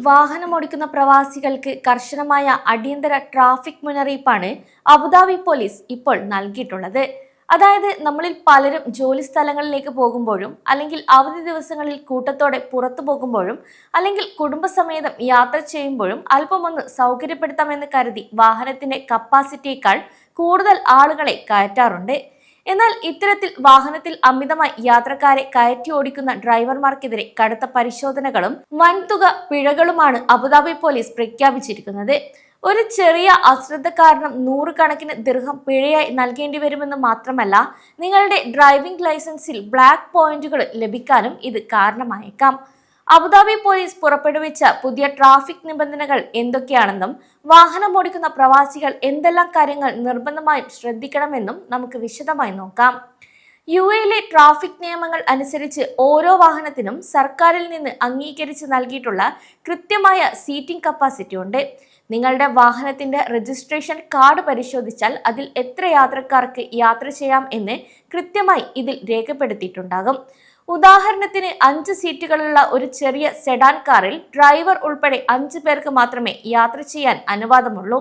വാഹനമോടിക്കുന്ന പ്രവാസികൾക്ക് കർശനമായ അടിയന്തര ട്രാഫിക് മുന്നറിയിപ്പാണ് അബുദാബി പോലീസ് ഇപ്പോൾ നൽകിയിട്ടുള്ളത്. അതായത് നമ്മളിൽ പലരും ജോലി സ്ഥലങ്ങളിലേക്ക് പോകുമ്പോഴും അല്ലെങ്കിൽ അവധി ദിവസങ്ങളിൽ കൂട്ടത്തോടെ പുറത്തു പോകുമ്പോഴും അല്ലെങ്കിൽ കുടുംബസമേതം യാത്ര ചെയ്യുമ്പോഴും അല്പമൊന്ന് സൗകര്യപ്പെടുത്താമെന്ന് കരുതി വാഹനത്തിന്റെ കപ്പാസിറ്റിയേക്കാൾ കൂടുതൽ ആളുകളെ കയറ്റാറുണ്ട്. എന്നാൽ ഇത്തരത്തിൽ വാഹനത്തിൽ അമിതമായി യാത്രക്കാരെ കയറ്റി ഓടിക്കുന്ന ഡ്രൈവർമാർക്കെതിരെ കടുത്ത പരിശോധനകളും വൻതുക പിഴകളുമാണ് അബുദാബി പോലീസ് പ്രഖ്യാപിച്ചിരിക്കുന്നത്. ഒരു ചെറിയ അശ്രദ്ധ കാരണം 100 കണക്കിന് ദിർഹം പിഴയായി നൽകേണ്ടി വരുമെന്ന് മാത്രമല്ല, നിങ്ങളുടെ ഡ്രൈവിംഗ് ലൈസൻസിൽ ബ്ലാക്ക് പോയിന്റുകൾ ലഭിക്കാനും ഇത് കാരണമായേക്കാം. അബുദാബി പോലീസ് പുറപ്പെടുവിച്ച പുതിയ ട്രാഫിക് നിബന്ധനകൾ എന്തൊക്കെയാണെന്നും വാഹനമോടിക്കുന്ന പ്രവാസികൾ എന്തെല്ലാം കാര്യങ്ങൾ നിർബന്ധമായും ശ്രദ്ധിക്കണമെന്നും നമുക്ക് വിശദമായി നോക്കാം. യുഎയിലെ ട്രാഫിക് നിയമങ്ങൾ അനുസരിച്ച് ഓരോ വാഹനത്തിനും സർക്കാരിൽ നിന്ന് അംഗീകരിച്ച് നൽകിയിട്ടുള്ള കൃത്യമായ സീറ്റിംഗ് കപ്പാസിറ്റി ഉണ്ട്. നിങ്ങളുടെ വാഹനത്തിന്റെ രജിസ്ട്രേഷൻ കാർഡ് പരിശോധിച്ചാൽ അതിൽ എത്ര യാത്രക്കാർക്ക് യാത്ര ചെയ്യാം എന്ന് കൃത്യമായി ഇതിൽ രേഖപ്പെടുത്തിയിട്ടുണ്ടാകും. ഉദാഹരണത്തിന് 5 സീറ്റുകളുള്ള ഒരു ചെറിയ സെഡാൻ കാറിൽ ഡ്രൈവർ ഉൾപ്പെടെ 5 പേർക്ക് മാത്രമേ യാത്ര ചെയ്യാൻ അനുവാദമുള്ളൂ.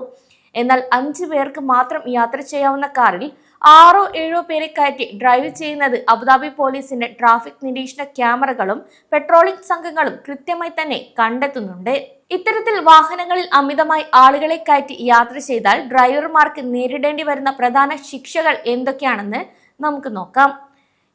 എന്നാൽ 5 പേർക്ക് മാത്രം യാത്ര ചെയ്യാവുന്ന കാറിൽ 6-7 പേരെ കയറ്റി ഡ്രൈവ് ചെയ്യുന്നത് അബുദാബി പോലീസിന്റെ ട്രാഫിക് നിരീക്ഷണ ക്യാമറകളും പെട്രോളിംഗ് സംഘങ്ങളും കൃത്യമായി തന്നെ കണ്ടെത്തുന്നുണ്ട്. ഇത്തരത്തിൽ വാഹനങ്ങളിൽ അമിതമായി ആളുകളെ കയറ്റി യാത്ര ചെയ്താൽ ഡ്രൈവർമാർക്ക് നേരിടേണ്ടി വരുന്ന പ്രധാന ശിക്ഷകൾ എന്തൊക്കെയാണെന്ന് നമുക്ക് നോക്കാം.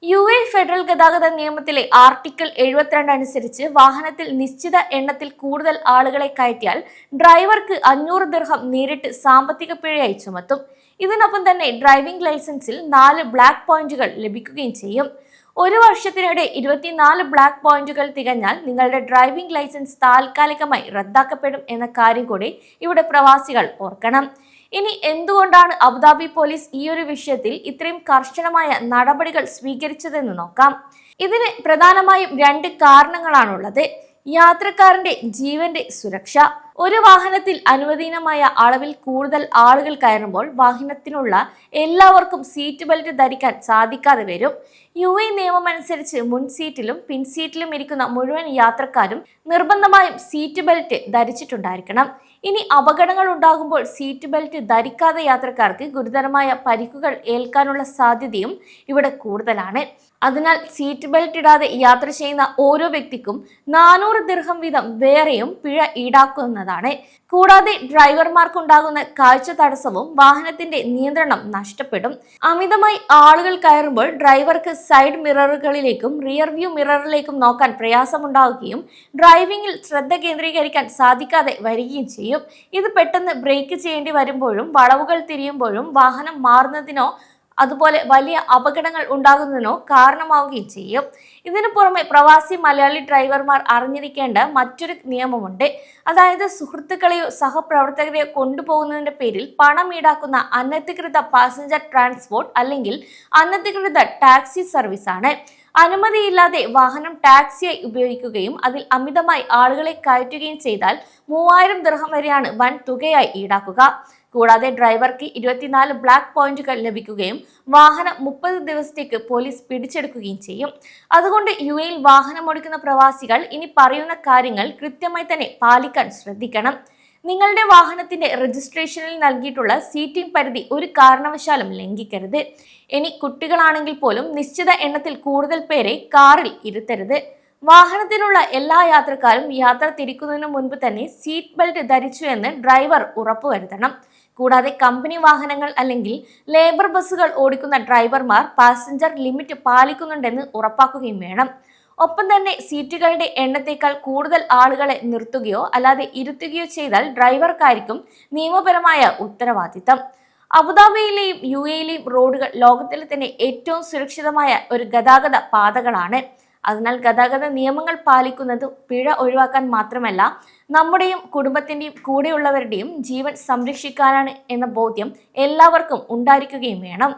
യുഎ ഫെഡറൽ ഗതാഗത നിയമത്തിലെ ആർട്ടിക്കിൾ 72 അനുസരിച്ച് വാഹനത്തിൽ നിശ്ചിത എണ്ണത്തിൽ കൂടുതൽ ആളുകളെ കയറ്റിയാൽ ഡ്രൈവർക്ക് 500 ദിർഹം നേരിട്ട് സാമ്പത്തിക പിഴയായി ചുമത്തും. ഇതിനൊപ്പം തന്നെ ഡ്രൈവിംഗ് ലൈസൻസിൽ 4 ബ്ലാക്ക് പോയിന്റുകൾ ലഭിക്കുകയും ചെയ്യും. ഒരു വർഷത്തിനിടെ 24 ബ്ലാക്ക് പോയിന്റുകൾ തികഞ്ഞാൽ നിങ്ങളുടെ ഡ്രൈവിംഗ് ലൈസൻസ് താൽക്കാലികമായി റദ്ദാക്കപ്പെടും എന്ന കാര്യം കൂടി ഇവിടെ പ്രവാസികൾ ഓർക്കണം. ഇനി എന്തുകൊണ്ടാണ് അബുദാബി പോലീസ് ഈ ഒരു വിഷയത്തിൽ ഇത്രയും കർശനമായ നടപടികൾ സ്വീകരിച്ചതെന്ന് നോക്കാം. ഇതിന് പ്രധാനമായും 2 കാരണങ്ങളാണുള്ളത്. യാത്രക്കാരന്റെ ജീവന്റെ സുരക്ഷ. ഒരു വാഹനത്തിൽ അനുവദനീയമായ അളവിൽ കൂടുതൽ ആളുകൾ കയറുമ്പോൾ വാഹനത്തിനുള്ള എല്ലാവർക്കും സീറ്റ് ബെൽറ്റ് ധരിക്കാൻ സാധിക്കാതെ വരും. യുഎ നിയമം അനുസരിച്ച് മുൻ സീറ്റിലും പിൻസീറ്റിലും ഇരിക്കുന്ന മുഴുവൻ യാത്രക്കാരും നിർബന്ധമായും സീറ്റ് ബെൽറ്റ് ധരിച്ചിട്ടുണ്ടായിരിക്കണം. ഇനി അപകടങ്ങൾ ഉണ്ടാകുമ്പോൾ സീറ്റ് ബെൽറ്റ് ധരിക്കാതെ യാത്രക്കാർക്ക് ഗുരുതരമായ പരിക്കുകൾ ഏൽക്കാനുള്ള സാധ്യതയും ഇവിടെ കൂടുതലാണ്. അതിനാൽ സീറ്റ് ബെൽറ്റ് ഇടാതെ യാത്ര ചെയ്യുന്ന ഓരോ വ്യക്തിക്കും 400 ദിർഹം വീതം വേറെയും പിഴ ഈടാക്കുന്നതാണ്. കൂടാതെ ഡ്രൈവർമാർക്കുണ്ടാകുന്ന കാഴ്ച തടസ്സവും വാഹനത്തിന്റെ നിയന്ത്രണം നഷ്ടപ്പെടും. അമിതമായി ആളുകൾ കയറുമ്പോൾ ഡ്രൈവർക്ക് സൈഡ് മിററുകളിലേക്കും റിയർ വ്യൂ മിററിലേക്കും നോക്കാൻ പ്രയാസമുണ്ടാവുകയും ഡ്രൈവിംഗിൽ ശ്രദ്ധ കേന്ദ്രീകരിക്കാൻ സാധിക്കാതെ വരികയും ചെയ്യും. ഇത് പെട്ടെന്ന് ബ്രേക്ക് ചെയ്യേണ്ടി വരുമ്പോഴും വളവുകൾ തിരിയുമ്പോഴും വാഹനം മാറുന്നതിനോ അതുപോലെ വലിയ അപകടങ്ങൾ ഉണ്ടാകുന്നതിനോ കാരണമാവുകയും ചെയ്യും. ഇതിനു പുറമെ പ്രവാസി മലയാളി ഡ്രൈവർമാർ അറിഞ്ഞിരിക്കേണ്ട മറ്റൊരു നിയമമുണ്ട്. അതായത് സുഹൃത്തുക്കളെയോ സഹപ്രവർത്തകരെയോ കൊണ്ടുപോകുന്നതിന്റെ പേരിൽ പണം ഈടാക്കുന്ന അനധികൃത പാസഞ്ചർ ട്രാൻസ്പോർട്ട് അല്ലെങ്കിൽ അനധികൃത ടാക്സി സർവീസ് ആണ്. അനുമതിയില്ലാതെ വാഹനം ടാക്സിയായി ഉപയോഗിക്കുകയും അതിൽ അമിതമായി ആളുകളെ കയറ്റുകയും ചെയ്താൽ 3000 ദിർഹം വരെയാണ് വൻ തുകയായി ഈടാക്കുക. കൂടാതെ ഡ്രൈവർക്ക് 24 ബ്ലാക്ക് പോയിന്റുകൾ ലഭിക്കുകയും വാഹനം 30 ദിവസത്തേക്ക് പോലീസ് പിടിച്ചെടുക്കുകയും ചെയ്യും. അതുകൊണ്ട് യുഎയിൽ വാഹനമോടിക്കുന്ന പ്രവാസികൾ ഇനി പറയുന്ന കാര്യങ്ങൾ കൃത്യമായി തന്നെ പാലിക്കാൻ ശ്രദ്ധിക്കണം. നിങ്ങളുടെ വാഹനത്തിന്റെ രജിസ്ട്രേഷനിൽ നൽകിയിട്ടുള്ള സീറ്റിംഗ് പരിധി ഒരു കാരണവശാലും ലംഘിക്കരുത്. ഇനി കുട്ടികളാണെങ്കിൽ പോലും നിശ്ചിത എണ്ണത്തിൽ കൂടുതൽ പേരെ കാറിൽ ഇരുത്തരുത്. വാഹനത്തിനുള്ള എല്ലാ യാത്രക്കാരും യാത്ര തിരിക്കുന്നതിന് മുൻപ് തന്നെ സീറ്റ് ബെൽറ്റ് ധരിച്ചു എന്ന് ഡ്രൈവർ ഉറപ്പുവരുത്തണം. കൂടാതെ കമ്പനി വാഹനങ്ങൾ അല്ലെങ്കിൽ ലേബർ ബസ്സുകൾ ഓടിക്കുന്ന ഡ്രൈവർമാർ പാസഞ്ചർ ലിമിറ്റ് പാലിക്കുന്നുണ്ടെന്ന് ഉറപ്പാക്കുകയും വേണം. ഒപ്പം തന്നെ സീറ്റുകളുടെ എണ്ണത്തേക്കാൾ കൂടുതൽ ആളുകളെ നിർത്തുകയോ അല്ലാതെ ഇരുത്തുകയോ ചെയ്താൽ ഡ്രൈവർക്കായിരിക്കും നിയമപരമായ ഉത്തരവാദിത്തം. അബുദാബിയിലെയും യുഎയിലെയും റോഡുകൾ ലോകത്തിലെ തന്നെ ഏറ്റവും സുരക്ഷിതമായ ഒരു ഗതാഗത പാതകളാണ്. അതിനാൽ ഗതാഗത നിയമങ്ങൾ പാലിക്കുന്നത് പിഴ ഒഴിവാക്കാൻ മാത്രമല്ല, നമ്മുടെയും കുടുംബത്തിന്റെയും കൂടെയുള്ളവരുടെയും ജീവൻ സംരക്ഷിക്കാനാണ് എന്ന ബോധ്യം എല്ലാവർക്കും ഉണ്ടായിരിക്കുകയും വേണം.